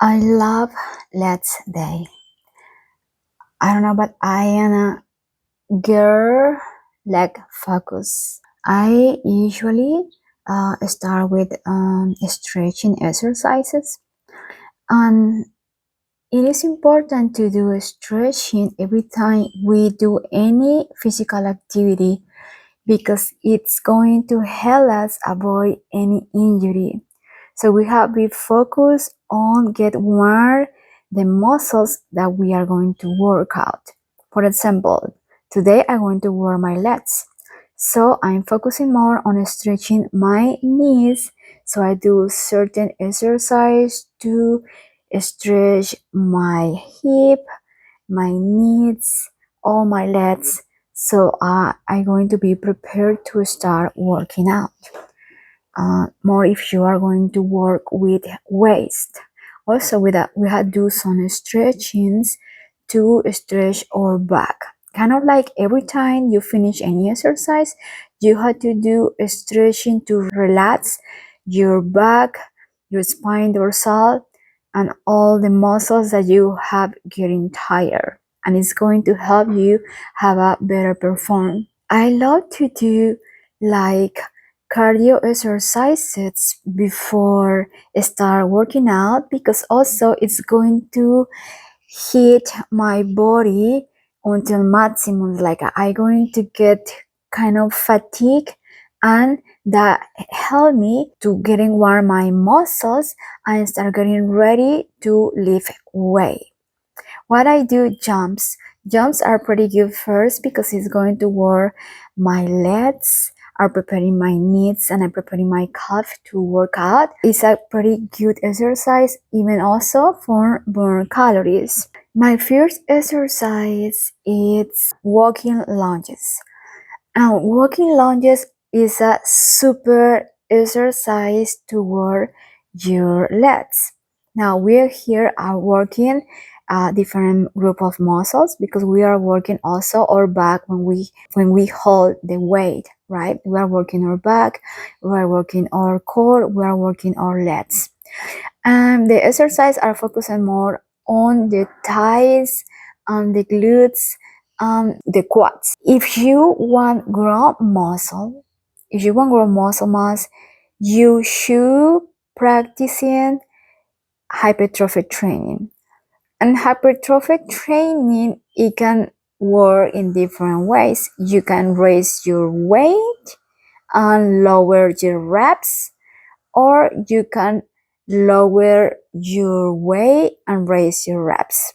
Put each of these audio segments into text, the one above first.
I love Let's Day. I don't know, but I am a girl leg focus. I usually start with stretching exercises, and it is important to do stretching every time we do any physical activity because it's going to help us avoid any injury. So we have to be focused on get warm the muscles that we are going to work out. For example, today I'm going to work my legs. So I'm focusing more on stretching my knees. So I do certain exercise to stretch my hip, my knees, all my legs. So I'm going to be prepared to start working out. More if you are going to work with waist. Also, with that, we have do some stretchings to stretch our back. Kind of like every time you finish any exercise, you have to do a stretching to relax your back, your spine dorsal, and all the muscles that you have getting tired. And it's going to help you have a better performance. I love to do like cardio exercises before I start working out because also it's going to hit my body until maximum. Like I going to get kind of fatigue, and that help me to getting warm my muscles and start getting ready to lift weight. What I do jumps. Jumps are pretty good first because it's going to work my legs, are preparing my knees, and I'm preparing my calf to work out. It's a pretty good exercise, even also for burn calories. My first exercise is walking lunges. And walking lunges is a super exercise to work your legs. Now we're here are working a different group of muscles because we are working also our back when we hold the weight, right? We are working our back, we are working our core, we are working our legs. And the exercise are focusing more on the thighs, on the glutes, the quads. If you want grow muscle, if you want grow muscle mass, you should practicing hypertrophy training. And hypertrophy training, it can work in different ways. You can raise your weight and lower your reps, or you can lower your weight and raise your reps.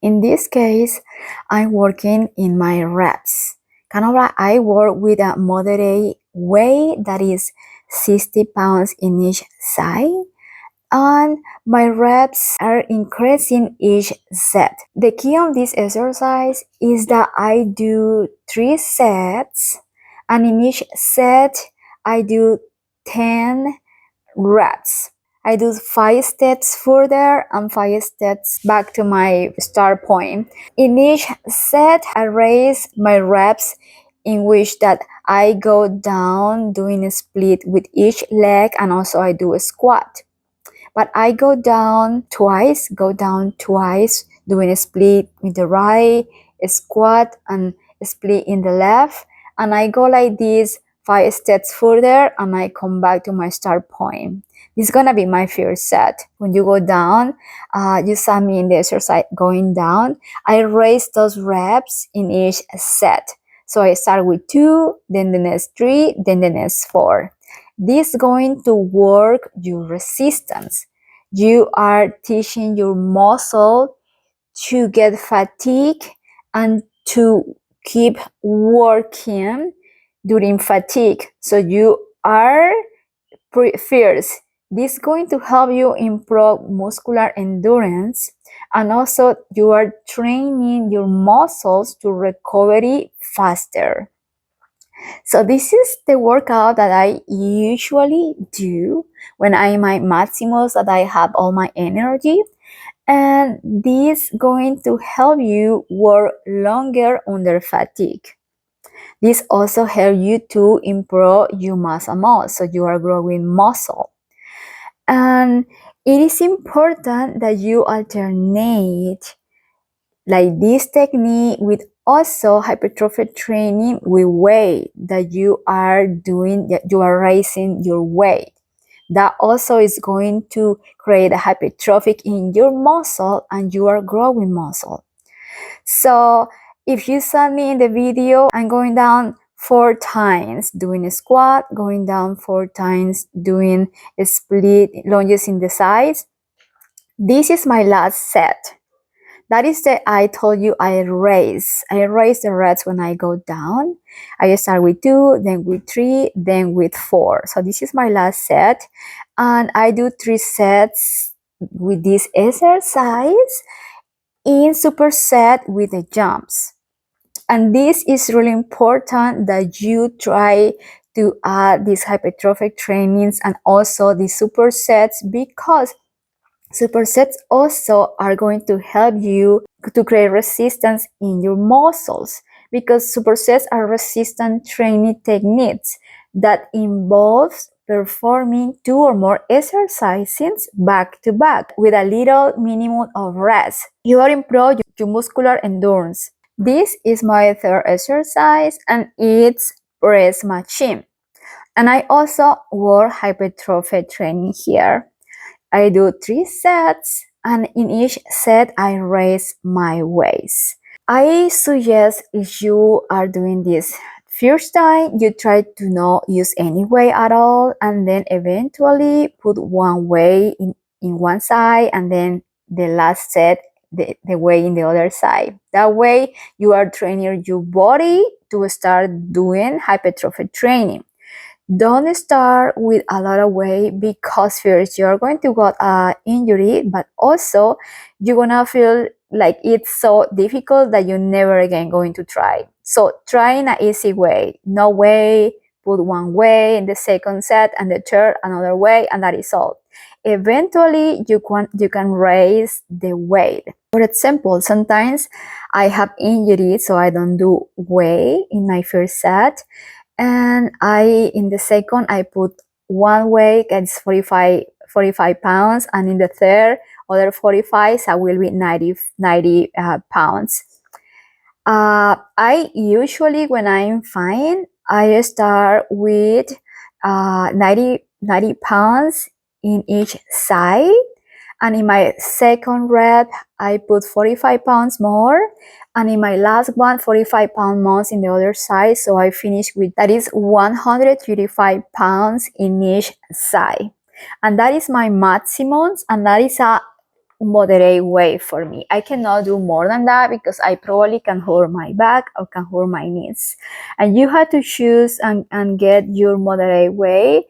In this case, I'm working in my reps. Kind of like I work with a moderate weight that is 60 pounds in each side, and my reps are increasing each set. The key on this exercise is that I do 3 sets, and in each set I do 10 reps. I do 5 steps further and 5 steps back to my start point. In each set, I raise my reps in which that I go down doing a split with each leg, and also I do a squat. But I go down twice, doing a split with the right, a squat, and a split in the left. And I go like this 5 steps further, and I come back to my start point. This is gonna be my first set. When you go down, you saw me in the exercise going down. I raise those reps in each set. So I start with 2, then the next 3, then the next 4. This is going to work your resistance. You are teaching your muscle to get fatigue and to keep working during fatigue. So you are fierce. This is going to help you improve muscular endurance, and also you are training your muscles to recovery faster. So this is the workout that I usually do when I'm at maximus, that I have all my energy. And this going to help you work longer under fatigue. This also help you to improve your muscle mass, so you are growing muscle. And It is important that you alternate like this technique with also hypertrophy training with weight that you are doing, that you are raising your weight. That also is going to create a hypertrophy in your muscle and you are growing muscle. So if you saw me in the video, I'm going down 4 times doing a squat, going down 4 times doing a split lunges in the sides. This is my last set. That is the I told you I raise. I raise the reps when I go down. I start with 2, then with 3, then with 4. So this is my last set. And I do 3 sets with this exercise in superset with the jumps. And this is really important that you try to add these hypertrophic trainings and also the supersets, because supersets also are going to help you to create resistance in your muscles, because supersets are resistant training techniques that involves performing 2 or more exercises back to back with a little minimum of rest. You are improving your muscular endurance. This is my third exercise and it's press machine. And I also work hypertrophy training here. I do 3 sets and in each set I raise my weights. I suggest if you are doing this first time, you try to not use any weight at all and then eventually put one weight in one side and then the last set the weight in the other side. That way you are training your body to start doing hypertrophy training. Don't start with a lot of weight, because first you're going to get an injury, but also you're gonna feel like it's so difficult that you're never again going to try. So try in an easy way. No way, put one way in the second set and the third another way, and that is all. Eventually you can raise the weight. For example, sometimes I have injuries, so I don't do weight in my first set. And in the second, I put one weight, it's 45 pounds, and in the third, other 45, so I will be 90 pounds. I usually, when I'm fine, I start with 90 pounds in each side. And in my second rep, I put 45 pounds more. And in my last one, 45 pounds more in the other side. So I finish with, that is 135 pounds in each side. And that is my maximum, and that is a moderate weight for me. I cannot do more than that because I probably can hurt my back or can hurt my knees. And you have to choose and get your moderate weight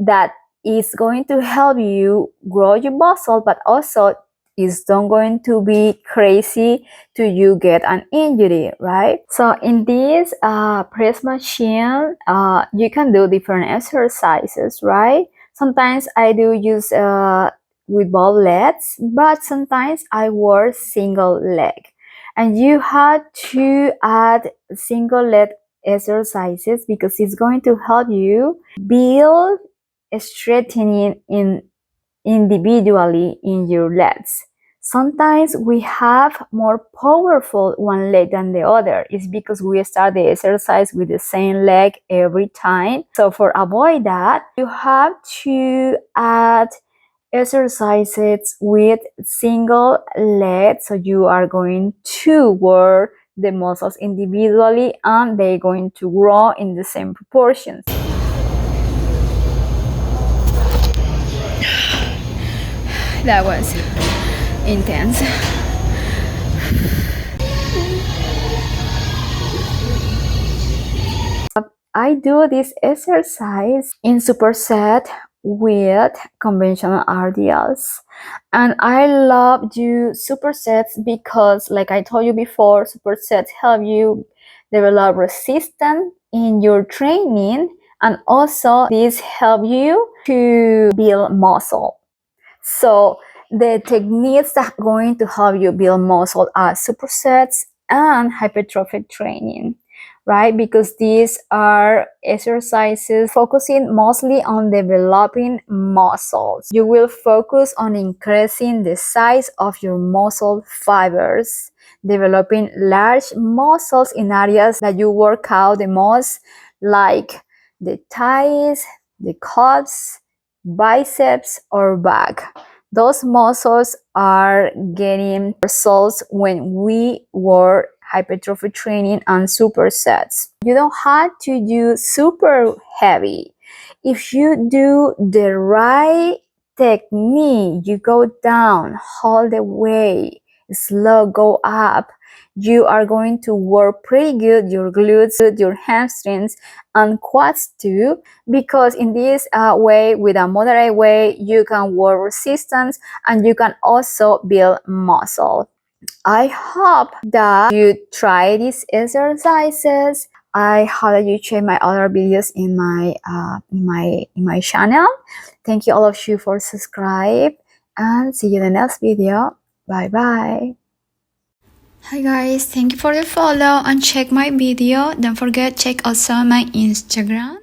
that is going to help you grow your muscle, but also is not going to be crazy to you get an injury, right? So in this press machine, you can do different exercises, right? Sometimes I do use with both legs, but sometimes I work single leg. And you have to add single leg exercises because it's going to help you build strengthening individually in your legs. Sometimes we have more powerful one leg than the other. It's because we start the exercise with the same leg every time. So for avoid that, you have to add exercises with single leg. So you are going to work the muscles individually and they're going to grow in the same proportions. That was intense. I do this exercise in superset with conventional RDLs. And I love do supersets because, like I told you before, supersets help you develop resistance in your training, and also these help you to build muscle. So the techniques that are going to help you build muscle are supersets and hypertrophic training. right? Because these are exercises focusing mostly on developing muscles. You will focus on increasing the size of your muscle fibers, developing large muscles in areas that you work out the most, like the thighs, the quads, biceps, or back. Those muscles are getting results when we work hypertrophy training and supersets. You don't have to do super heavy. If you do the right technique, you go down, hold the weight, slow, go up, you are going to work pretty good your glutes, your hamstrings, and quads too, because in this way, with a moderate way, you can work resistance and you can also build muscle. I hope that you try these exercises. I hope that you check my other videos in my channel. Thank you all of you for subscribe, and see you in the next video. Bye bye. Hi guys, thank you for the follow and check my video. Don't forget check also my Instagram.